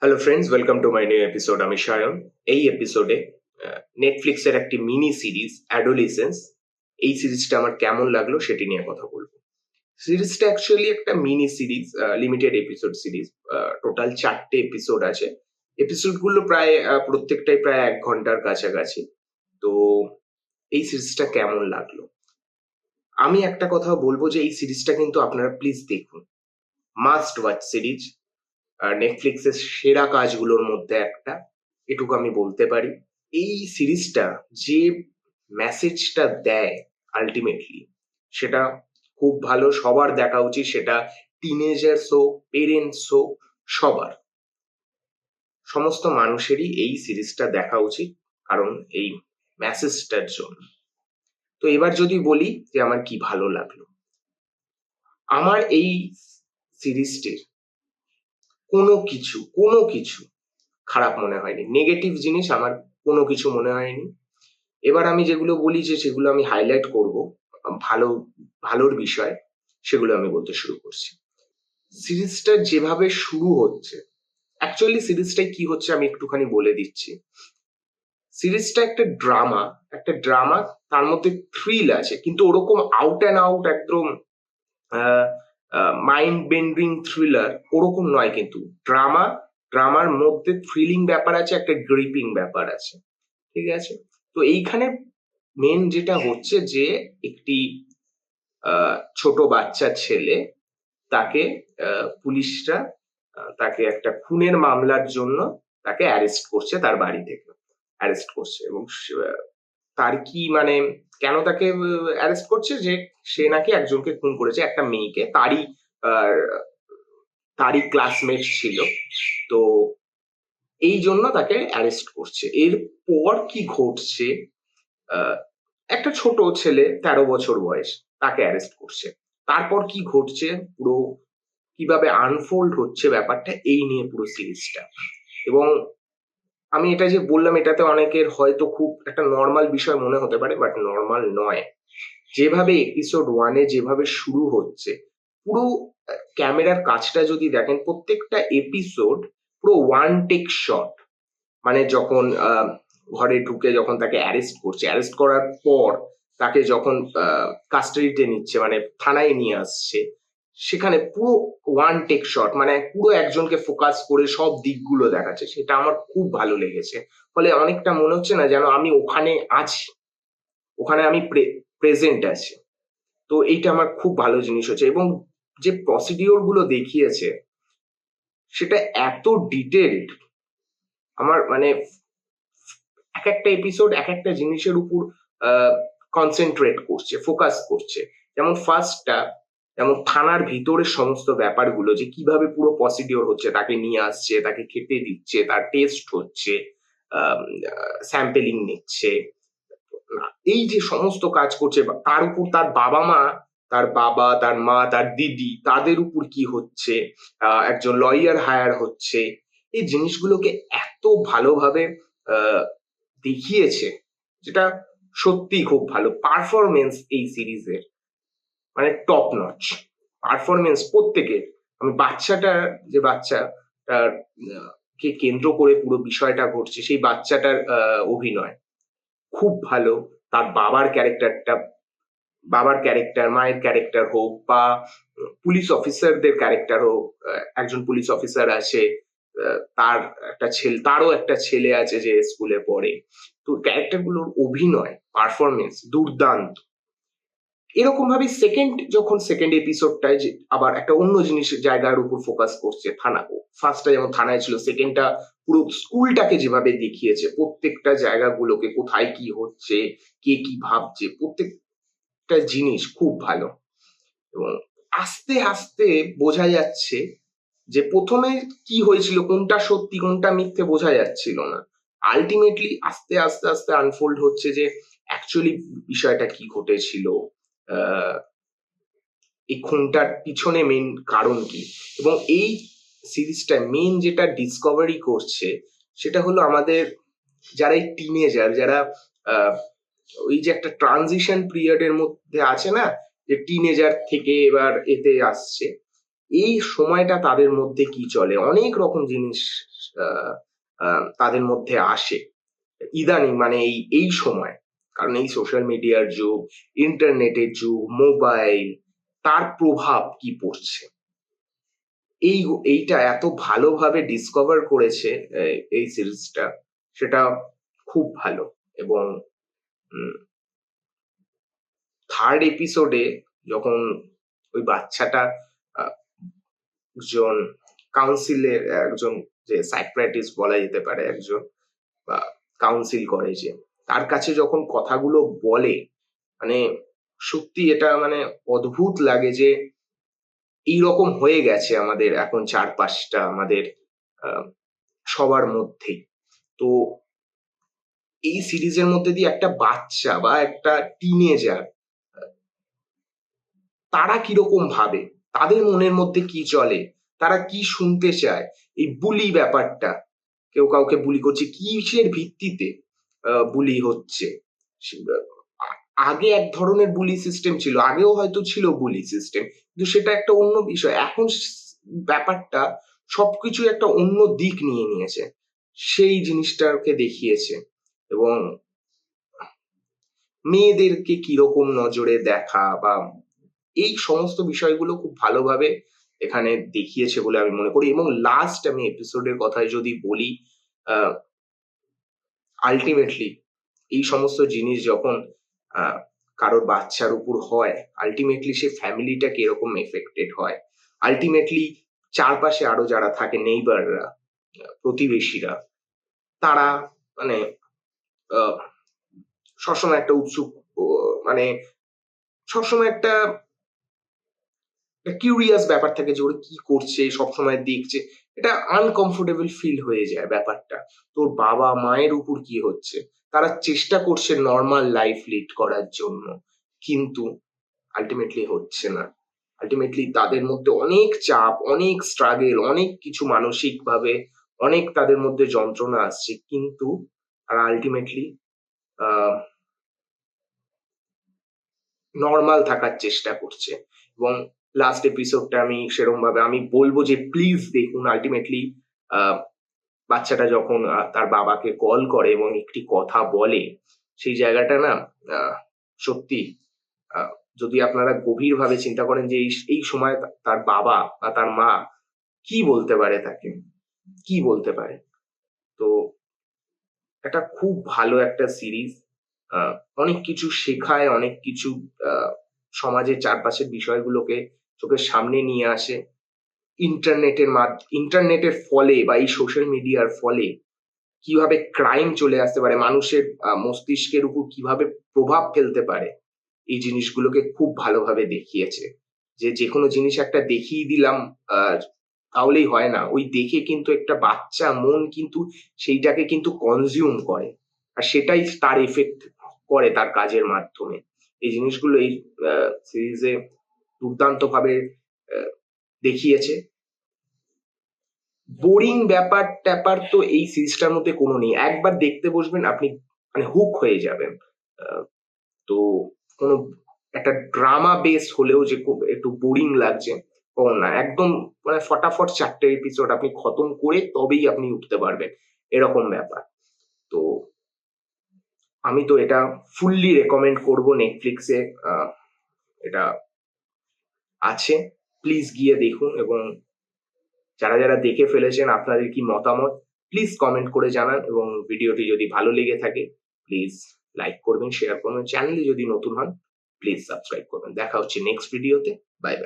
Hello friends, welcome to my new episode. আমি সায়ন। এই এপিসোডে নেটফ্লিক্সের একটি মিনি সিরিজ অ্যাডোলেসেন্স, এই সিরিজটা আমার কেমন লাগলো সেটি নিয়ে কথা বলবো। সিরিজটা অ্যাকচুয়ালি একটা mini series, limited episode series. Total 4টে এপিসোড আছে। এপিসোডগুলো প্রায় প্রত্যেকটাই প্রায় 1 ঘন্টার কাছাকাছি। তো এই সিরিজটা কেমন লাগলো? আমি একটা কথা বলবো যে এই সিরিজটা কিন্তু আপনারা প্লিজ দেখুন। Must watch series. নেটফ্লিক্সের সেরা কাজগুলোর মধ্যে একটা, এটুকু আমি বলতে পারি। এই সিরিজটা যে মেসেজটা দেয় আল্টিমেটলি, সেটা খুব ভালো, সবার দেখা উচিত। সেটা টিনেজার্স হোক, পেরেন্টস হোক, সবার, সমস্ত মানুষেরই এই সিরিজটা দেখা উচিত, কারণ এই মেসেজটার জন্য। তো এবার যদি বলি যে আমার কি ভালো লাগলো, আমার এই সিরিজটির কোনো কিছু খারাপ মনে হয়নি। নেগেটিভ জিনিস আমার কোনো কিছু মনে হয়নি। এবার আমি যেগুলো বলি যে সেগুলো আমি হাইলাইট করব, ভালো ভালোর বিষয়, সেগুলো আমি বলতে শুরু করছি। সিরিজটা যেভাবে শুরু হচ্ছে, অ্যাকচুয়ালি সিরিজটায় কি হচ্ছে আমি একটুখানি বলে দিচ্ছি। সিরিজটা একটা ড্রামা, তার মধ্যে থ্রিল আছে, কিন্তু ওরকম আউট অ্যান্ড আউট একদম মাইন্ড বেন্ডিং থ্রিলার ওরকম নয়, কিন্তু ড্রামার মধ্যে থ্রিলিং ব্যাপার আছে, একটা গ্রিপিং ব্যাপার আছে। ঠিক আছে? তো এইখানে মেন যেটা হচ্ছে যে একটি ছোট বাচ্চা ছেলে, তাকে পুলিশরা তাকে একটা খুনের মামলার জন্য তাকে অ্যারেস্ট করছে, তার বাড়ি থেকে অ্যারেস্ট করছে। এবং তার কি মানে কেন তাকে অ্যারেস্ট করছে, যে সে নাকি একজনকে খুন করেছে, একটা মেয়েকে, আহ, তারই ক্লাসমেট ছিল। তো এই জন্য তাকে অ্যারেস্ট করছে। এরপর কি ঘটছে, আহ, একটা ছোট ছেলে 13 বছর বয়স, তাকে অ্যারেস্ট করছে। তারপর কি ঘটছে, পুরো কিভাবে আনফোল্ড হচ্ছে ব্যাপারটা, এই নিয়ে পুরো সিরিজটা। এবং আমি এটা যে বললাম, এটাতে অনেকের হয়তো খুব একটা নর্মাল বিষয় মনে হতে পারে, বাট নর্মাল নয়। যেভাবে এপিসোড ওয়ানে যেভাবে শুরু হচ্ছে, পুরো ক্যামেরার কাজটা যদি দেখেন, প্রত্যেকটা এপিসোড পুরো ওয়ান টেক শট। মানে যখন ঘরে ঢুকে যখন তাকে অ্যারেস্ট করছে, অ্যারেস্ট করার পর তাকে যখন কাস্টাডিতে নিচ্ছে, মানে থানায় নিয়ে আসছে, সেখানে পুরো ওয়ান টেক শট, মানে পুরো একজনকে ফোকাস করে সব দিকগুলো দেখাচ্ছে। সেটা আমার খুব ভালো লেগেছে। ফলে অনেকটা মনে হচ্ছে না যেন আমি ওখানে আছি, ওখানে আমি প্রেজেন্ট আছি। তো এইটা আমার খুব ভালো জিনিস হচ্ছে। এবং যে প্রসিডিওর গুলো দেখিয়েছে, সেটা এত ডিটেলড, আমার মানে এক একটা এপিসোড এক একটা জিনিসের উপর কনসেন্ট্রেট করছে, ফোকাস করছে। যেমন ফার্স্টটা, যেমন থানার ভিতরের সমস্ত ব্যাপারগুলো, যে কিভাবে পুরো প্রসিডিওর হচ্ছে, তাকে নিয়ে আসছে, তাকে খেতে দিচ্ছে, তার টেস্ট হচ্ছে, স্যাম্পেলিং নিচ্ছে, এই যে সমস্ত কাজ করছে, তার উপর তার বাবা মা, তার বাবা, তার মা, তার দিদি, তাদের উপর কি হচ্ছে, একজন লয়ার হায়ার হচ্ছে, এই জিনিসগুলোকে এত ভালোভাবে আহ, দেখিয়েছে, যেটা সত্যি খুব ভালো পারফরমেন্স এই সিরিজের, মানে টপ নচ পারফরমেন্স প্রত্যেকের। আমি যে বাচ্চাটার কে কেন্দ্র করে পুরো বিষয়টা ঘটছে, সেই বাচ্চাটার অভিনয় খুব ভালো। তার বাবার ক্যারেক্টার, মায়ের ক্যারেক্টার হোক, বা পুলিশ অফিসারদের ক্যারেক্টার হোক, একজন পুলিশ অফিসার আছে, তারও একটা ছেলে আছে যে স্কুলে পড়ে। তো ক্যারেক্টার গুলোর অভিনয়, পারফরমেন্স দুর্দান্ত। এরকম ভাবে সেকেন্ড এপিসোডটায় যে আবার একটা অন্য জিনিসের জায়গার উপর ফোকাস করছে, থানা। ফার্স্টটা যেমন থানায় ছিল, সেকেন্ডটা পুরো স্কুলটাকে যেভাবে দেখিয়েছে, প্রত্যেকটা জায়গাগুলোকে, কোথায় কি হচ্ছে, কে কি ভাবছে, প্রত্যেকটা জিনিস খুব ভালো। এবং আস্তে আস্তে বোঝা যাচ্ছে যে প্রথমে কি হয়েছিল, কোনটা সত্যি কোনটা মিথ্যে বোঝা যাচ্ছিল না। আলটিমেটলি আস্তে আস্তে আস্তে আনফোল্ড হচ্ছে যে অ্যাকচুয়ালি বিষয়টা কি ঘটেছিল, আহ এই খুনটার পিছনে মেন কারণ কি। এবং এই সিরিজটা মেন যেটা ডিসকভারি করছে, সেটা হলো আমাদের যারা এই টিনেজার, যারা আহ, ওই যে একটা ট্রানজিশন পিরিয়ড এর মধ্যে আছে না, যে টিনেজার থেকে এবার এতে আসছে, এই সময়টা তাদের মধ্যে কি চলে, অনেক রকম জিনিস আহ, তাদের মধ্যে আসে ইদানিং, মানে এই সময়। কারণ এই সোশ্যাল মিডিয়ার যুগ, ইন্টারনেটের যুগ, মোবাইল, তার প্রভাব কি পড়ছে, এইটা এত ভালোভাবে ডিসকভার করেছে এই সিরিজটা, সেটা খুব ভালো। এবং থার্ড এপিসোডে যখন ওই বাচ্চাটা আহ, একজন কাউন্সিলের একজন, যে সাইকিয়াট্রিস্ট বলা যেতে পারে, একজন বা কাউন্সিল করে, যে তার কাছে যখন কথাগুলো বলে, মানে সত্যি এটা মানে অদ্ভুত লাগে যে এইরকম হয়ে গেছে আমাদের এখন চারপাশটা, আমাদের আহ, সবার মধ্যেই। তো এই সিরিজের মধ্যে দিয়ে একটা বাচ্চা বা একটা টিনেজার, তারা কিরকম ভাবে, তাদের মনের মধ্যে কি চলে, তারা কি শুনতে চায়, এই বুলি ব্যাপারটা, কেউ কাউকে বুলি করছে, কিসের ভিত্তিতে বুলি হচ্ছে। আগে এক ধরনের বুলি সিস্টেম ছিল, আগেও হয়তো ছিল বুলি সিস্টেম, কিন্তু সেটা একটা অন্য বিষয়। এখন ব্যাপারটা সবকিছু একটা অন্য দিক নিয়ে নিয়েছে, সেই জিনিসটাকে দেখিয়েছে। এবং মেয়েদেরকে কিরকম নজরে দেখা বা এই সমস্ত বিষয়গুলো খুব ভালোভাবে এখানে দেখিয়েছে বলে আমি মনে করি। এবং লাস্ট আমি এপিসোডের কথায় যদি বলি, আলটিমেটলি এই সমস্ত জিনিস যখন আহ, কারোর বাচ্চার উপর হয়, আলটিমেটলি সে ফ্যামিলিটা কিরকম এফেক্টেড হয়, আলটিমেটলি চারপাশে আরো যারা থাকে, নেইবাররা, প্রতিবেশীরা, তারা মানে আহ, সবসময় একটা উৎসুক, মানে সবসময় একটা কিউরিয়াস ব্যাপার থাকে যে ওরা কি করছে, সবসময় দেখছে, এটা আনকমফোর্টেবল ফিল হয়ে যায় ব্যাপারটা। তোর বাবা মায়ের উপর কি হচ্ছে, তারা চেষ্টা করছে নর্মাল লাইফ লিড করার জন্য, কিন্তু আলটিমেটলি হচ্ছে না। আলটিমেটলি তাদের মধ্যে অনেক চাপ, অনেক স্ট্রাগল, অনেক কিছু মানসিক ভাবে অনেক তাদের মধ্যে যন্ত্রণা আসছে, কিন্তু তারা আলটিমেটলি নর্মাল থাকার চেষ্টা করছে। এবং লাস্ট এপিসোডটা আমি সেরকম ভাবে আমি বলবো যে প্লিজ দেখুন। আলটিমেটলি বাচ্চাটা যখন তার বাবাকে কল করে এবং একটি কথা বলে, সেই জায়গাটা না সত্যি, আহ, যদি আপনারা গভীরভাবে চিন্তা করেন যে এই সময় তার বাবা বা তার মা কি বলতে পারে, তাকে কি বলতে পারে। তো এটা খুব ভালো একটা সিরিজ, অনেক কিছু শেখায়, অনেক কিছু আহ, সমাজের চারপাশের বিষয়গুলোকে চোখের সামনে নিয়ে আসে। ইন্টারনেটের ফলে বা এই সোশ্যাল মিডিয়ার ফলে কিভাবে ক্রাইম চলে আসতে পারে, মানুষের মস্তিষ্কের উপর কিভাবে প্রভাব ফেলতে পারে, এই জিনিসগুলোকে খুব ভালোভাবে দেখিয়েছে। যে কোনো জিনিস একটা দেখিয়ে দিলাম তাহলেই হয় না, ওই দেখে কিন্তু একটা বাচ্চা মন কিন্তু সেইটাকে কিন্তু কনজিউম করে, আর সেটাই তার এফেক্ট করে তার কাজের মাধ্যমে। এই জিনিসগুলো এই সিরিজে দুর্দান্ত ভাবে দেখিয়েছে। বোরিং ব্যাপার ট্যাপার তো এই সিরিজটার মধ্যে কোনো নেই, একবার দেখতে বসবেন আপনি মানে হুক হয়ে যাবেন। তো কোনো একটা ড্রামা বেস হলেও যে খুব একটু বোরিং লাগছে, ও না, একদম মানে ফটাফট 4টে এপিসোড আপনি খতম করে তবেই আপনি উঠতে পারবেন, এরকম ব্যাপার। তো আমি তো এটা ফুললি রেকমেন্ড করব। নেটফ্লিক্সে এটা আছে, প্লিজ গিয়ে দেখুন। এবং যারা যারা দেখে ফেলেছেন, আপনাদের কি মতামত প্লিজ কমেন্ট করে জানান। এবং ভিডিওটি যদি ভালো লেগে থাকে প্লিজ লাইক করবেন, শেয়ার করবেন, চ্যানেলে যদি নতুন হন প্লিজ সাবস্ক্রাইব করবেন। দেখা হচ্ছে নেক্সট ভিডিওতে। Bye bye.